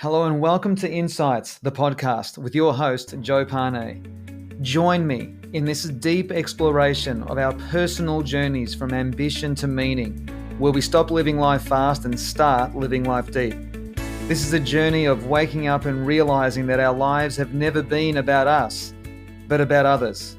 Hello and welcome to Insights, the podcast with your host, Joe Pane. Join me in this deep exploration of our personal journeys from ambition to meaning, where we stop living life fast and start living life deep. This is a journey of waking up and realizing that our lives have never been about us, but about others.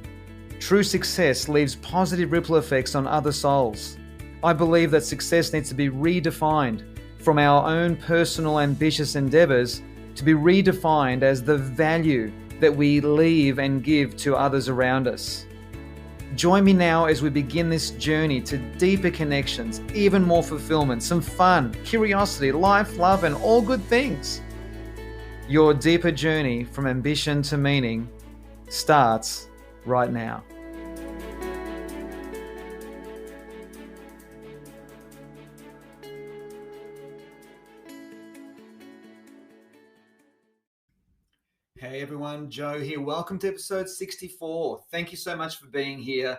True success leaves positive ripple effects on other souls. I believe that success needs to be redefined from our own personal ambitious endeavors to be redefined as the value that we leave and give to others around us. Join me now as we begin this journey to deeper connections, even more fulfillment, some fun, curiosity, life, love, and all good things. Your deeper journey from ambition to meaning starts right now. Hey everyone, Joe here. Welcome to episode 64. Thank you so much for being here.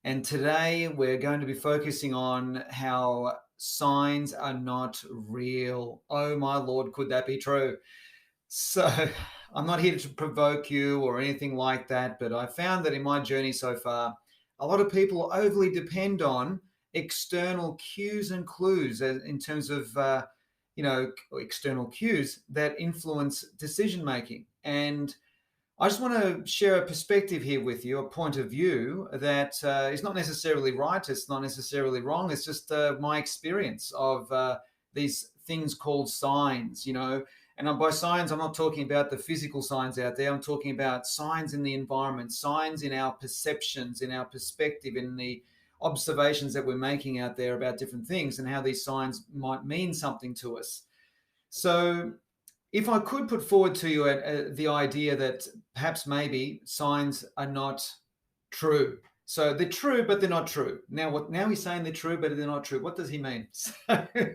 And today we're going to be focusing on how signs are not real. Oh my Lord, could that be true? So I'm not here to provoke you or anything like that, but I found that in my journey so far, a lot of people overly depend on external cues and clues in terms of external cues that influence decision making. And I just want to share a perspective here with you, a point of view that is not necessarily right, it's not necessarily wrong, it's just my experience of these things called signs, And by signs, I'm not talking about the physical signs out there, I'm talking about signs in the environment, signs in our perceptions, in our perspective, in the observations that we're making out there about different things and how these signs might mean something to us. So if I could put forward to you the idea that perhaps maybe signs are not true. So they're true, but they're not true. Now he's saying they're true, but they're not true. What does he mean? So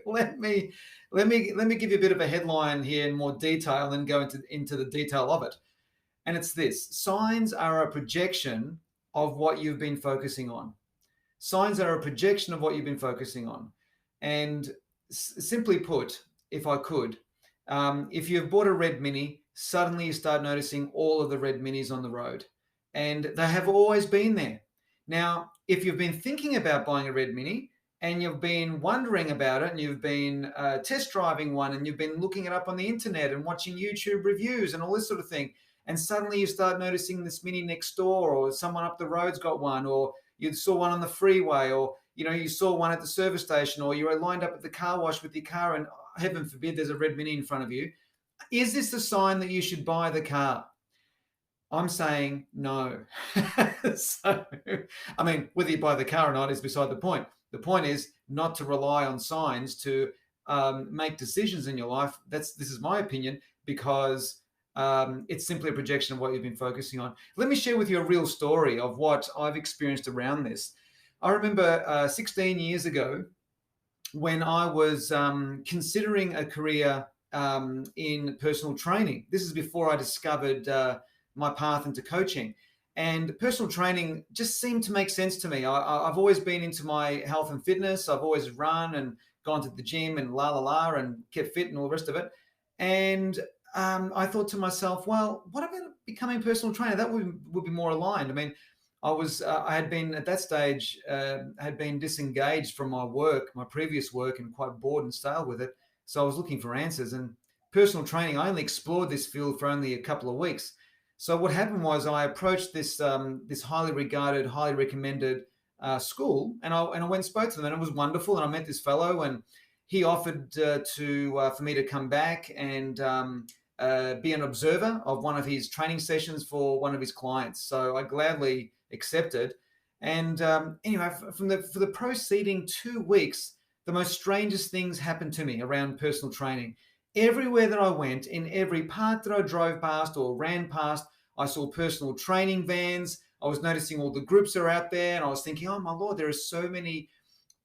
let me give you a bit of a headline here in more detail and go into the detail of it. And it's this: signs are a projection of what you've been focusing on. Signs are a projection of what you've been focusing on. And simply put, if I could, if you've bought a red Mini, suddenly you start noticing all of the red Minis on the road. And they have always been there. Now, if you've been thinking about buying a red Mini and you've been wondering about it and you've been test driving one and you've been looking it up on the internet and watching YouTube reviews and all this sort of thing, and suddenly you start noticing this Mini next door, or someone up the road's got one, or you saw one on the freeway, or you saw one at the service station, or you were lined up at the car wash with your car and heaven forbid there's a red Mini in front of you. Is this a sign that you should buy the car? I'm saying no. So, whether you buy the car or not is beside the point. The point is not to rely on signs to make decisions in your life. This is my opinion, because it's simply a projection of what you've been focusing on. Let me share with you a real story of what I've experienced around this. I remember 16 years ago when I was considering a career in personal training. This is before I discovered my path into coaching. And personal training just seemed to make sense to me. I've always been into my health and fitness. I've always run and gone to the gym and and kept fit and all the rest of it. And I thought to myself, well, what about becoming a personal trainer? That would be more aligned. I had been at that stage, had been disengaged from my previous work, and quite bored and stale with it. So I was looking for answers. And personal training, I only explored this field for only a couple of weeks. So what happened was I approached this highly regarded, highly recommended school, and I went and spoke to them, and it was wonderful. And I met this fellow, and he offered for me to come back and be an observer of one of his training sessions for one of his clients. So I gladly accepted. And anyway, for the preceding 2 weeks, the most strangest things happened to me around personal training. Everywhere that I went, in every park that I drove past or ran past, I saw personal training vans. I was noticing all the groups are out there, and I was thinking, oh my Lord, there are so many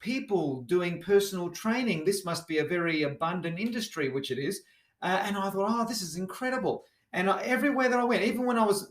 people doing personal training. This must be a very abundant industry, which it is. And I thought, oh, this is incredible. And everywhere that I went, even when I was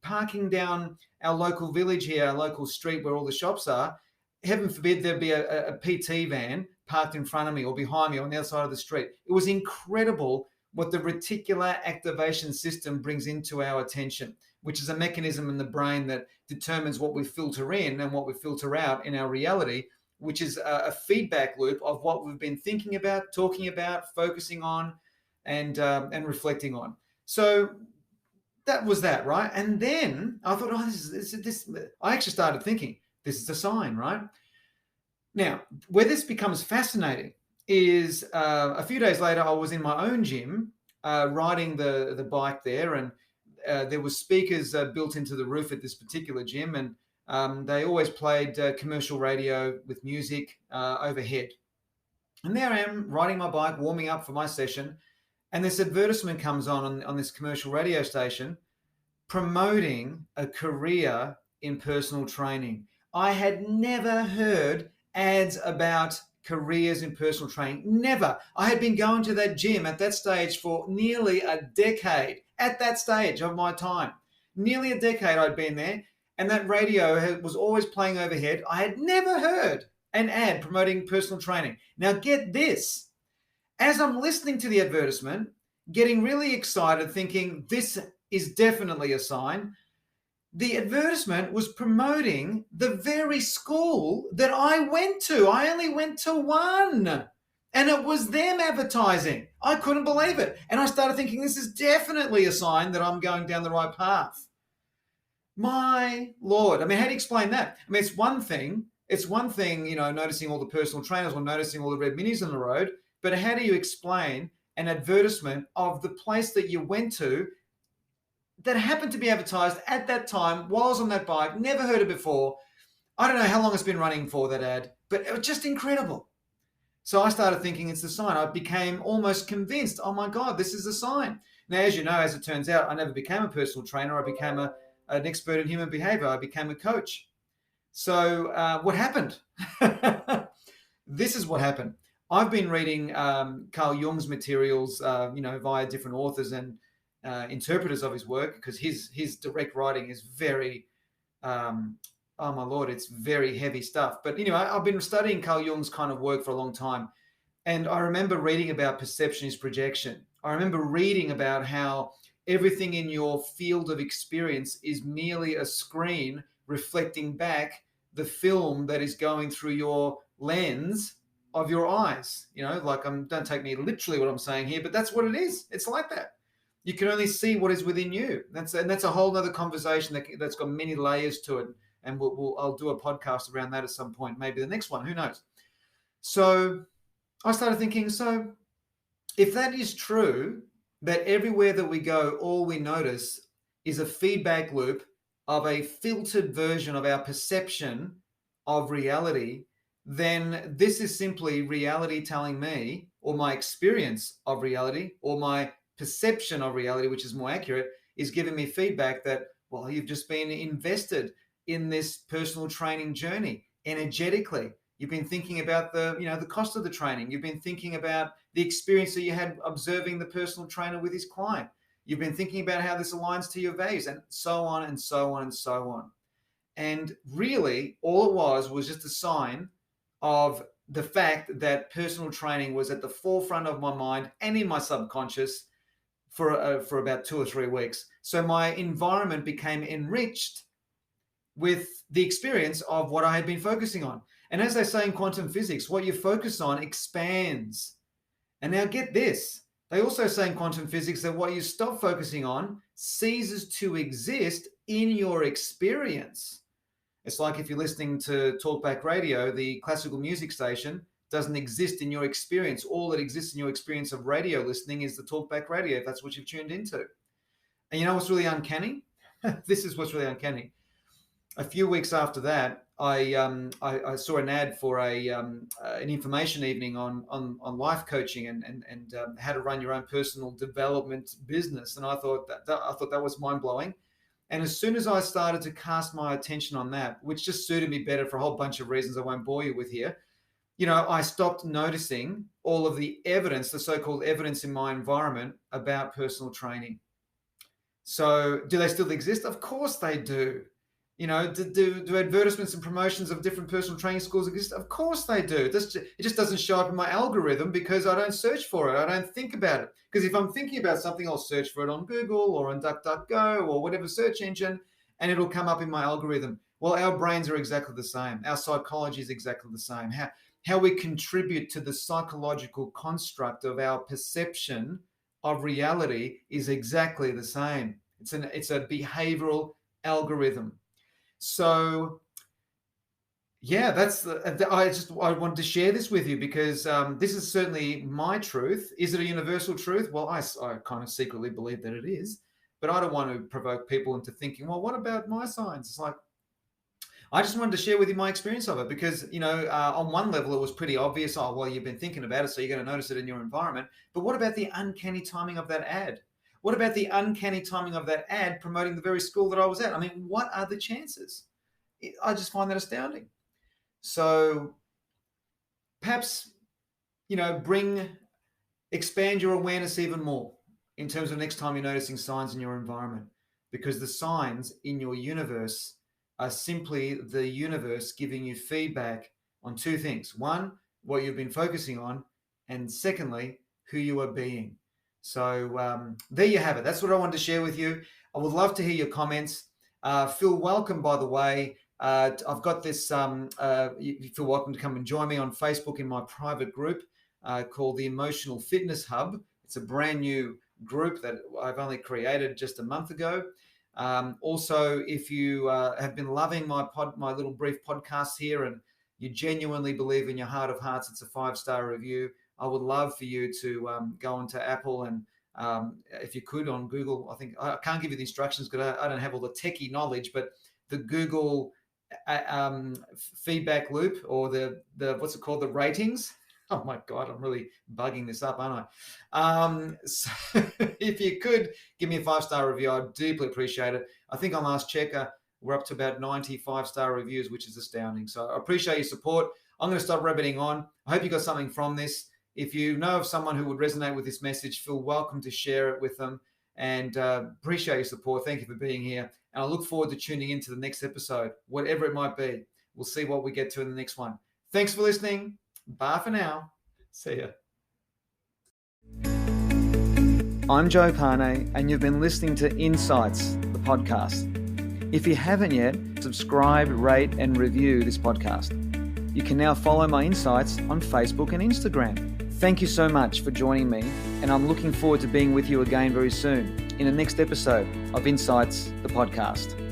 parking down our local village here, our local street where all the shops are, heaven forbid there'd be a PT van parked in front of me or behind me on the other side of the street. It was incredible what the reticular activation system brings into our attention, which is a mechanism in the brain that determines what we filter in and what we filter out in our reality, which is a feedback loop of what we've been thinking about, talking about, focusing on, and reflecting on. So that was that, right? And then I thought, oh, this. I actually started thinking, this is a sign, right? Now, where this becomes fascinating is a few days later, I was in my own gym riding the bike there, and there was speakers built into the roof at this particular gym, and they always played commercial radio with music overhead. And there I am riding my bike, warming up for my session, and this advertisement comes on this commercial radio station promoting a career in personal training. I had never heard ads about careers in personal training. Never. I had been going to that gym at that stage for nearly a decade, at that stage of my time. Nearly a decade I'd been there, and that radio was always playing overhead. I had never heard an ad promoting personal training. Now get this. As I'm listening to the advertisement, getting really excited, thinking this is definitely a sign, the advertisement was promoting the very school that I went to. I only went to one, and it was them advertising. I couldn't believe it. And I started thinking, this is definitely a sign that I'm going down the right path. My Lord. I mean, how do you explain that? I mean, it's one thing, noticing all the personal trainers or noticing all the red minis on the road, but how do you explain an advertisement of the place that you went to that happened to be advertised at that time while I was on that bike, never heard it before. I don't know how long it's been running for, that ad, but it was just incredible. So I started thinking it's the sign. I became almost convinced, oh my God, this is a sign. Now, as you know, as it turns out, I never became a personal trainer. I became an expert in human behavior. I became a coach. So what happened? This is what happened. I've been reading Carl Jung's materials, via different authors and interpreters of his work, because his direct writing is very, oh my Lord, it's very heavy stuff. But anyway, I've been studying Carl Jung's kind of work for a long time. And I remember reading about perception is projection. I remember reading about how everything in your field of experience is merely a screen reflecting back the film that is going through your lens of your eyes. Don't take me literally what I'm saying here, but that's what it is. It's like that. You can only see what is within you. That's a whole other conversation that's got many layers to it. And I'll do a podcast around that at some point, maybe the next one, who knows? So I started thinking, so if that is true, that everywhere that we go, all we notice is a feedback loop of a filtered version of our perception of reality, then this is simply reality telling me, or my experience of reality, or my perception of reality, which is more accurate, is giving me feedback that, well, you've just been invested in this personal training journey energetically. You've been thinking about the cost of the training. You've been thinking about the experience that you had observing the personal trainer with his client. You've been thinking about how this aligns to your values, and so on and so on and so on. And really, all it was just a sign of the fact that personal training was at the forefront of my mind and in my subconscious for about 2 or 3 weeks. So my environment became enriched with the experience of what I had been focusing on. And as they say in quantum physics, what you focus on expands. And now get this. They also say in quantum physics that what you stop focusing on ceases to exist in your experience. It's like if you're listening to Talkback Radio, the classical music station doesn't exist in your experience. All that exists in your experience of radio listening is the Talkback Radio, if that's what you've tuned into. And you know what's really uncanny? This is what's really uncanny. A few weeks after that, I saw an ad for an information evening on life coaching and how to run your own personal development business. And I thought that was mind blowing. And as soon as I started to cast my attention on that, which just suited me better for a whole bunch of reasons I won't bore you with here, I stopped noticing all of the evidence, the so-called evidence in my environment about personal training. So do they still exist? Of course they do. Do advertisements and promotions of different personal training schools exist? Of course they do. It just doesn't show up in my algorithm because I don't search for it. I don't think about it. Because if I'm thinking about something, I'll search for it on Google or on DuckDuckGo or whatever search engine, and it'll come up in my algorithm. Well, our brains are exactly the same. Our psychology is exactly the same. How we contribute to the psychological construct of our perception of reality is exactly the same. It's a behavioral algorithm. So yeah, I wanted to share this with you because this is certainly my truth. Is it a universal truth? Well, I kind of secretly believe that it is, but I don't want to provoke people into thinking, well, what about my signs? It's like, I just wanted to share with you my experience of it because, on one level, it was pretty obvious. Oh, well, you've been thinking about it, so you're going to notice it in your environment. But what about the uncanny timing of that ad? What about the uncanny timing of that ad promoting the very school that I was at? I mean, what are the chances? I just find that astounding. So perhaps, expand your awareness even more in terms of next time you're noticing signs in your environment, because the signs in your universe are simply the universe giving you feedback on two things. One, what you've been focusing on, and secondly, who you are being. So there you have it. That's what I wanted to share with you. I would love to hear your comments. Feel welcome, by the way. I've got this, you feel welcome to come and join me on Facebook in my private group called the Emotional Fitness Hub. It's a brand new group that I've only created just a month ago. Also, if you have been loving my little brief podcast here and you genuinely believe in your heart of hearts it's a 5-star review, I would love for you to go onto Apple and if you could on Google. I think I can't give you the instructions because I don't have all the techie knowledge, but the Google feedback loop or the what's it called, the ratings. Oh my God, I'm really bugging this up, aren't I? So if you could give me a 5-star review, I'd deeply appreciate it. I think on last checker, we're up to about 95-star reviews, which is astounding. So I appreciate your support. I'm going to stop rabbiting on. I hope you got something from this. If you know of someone who would resonate with this message, feel welcome to share it with them. And appreciate your support. Thank you for being here. And I look forward to tuning into the next episode, whatever it might be. We'll see what we get to in the next one. Thanks for listening. Bye for now. See ya. I'm Joe Pane, and you've been listening to Insights, the podcast. If you haven't yet, subscribe, rate, and review this podcast. You can now follow my insights on Facebook and Instagram. Thank you so much for joining me, and I'm looking forward to being with you again very soon in the next episode of Insights, the podcast.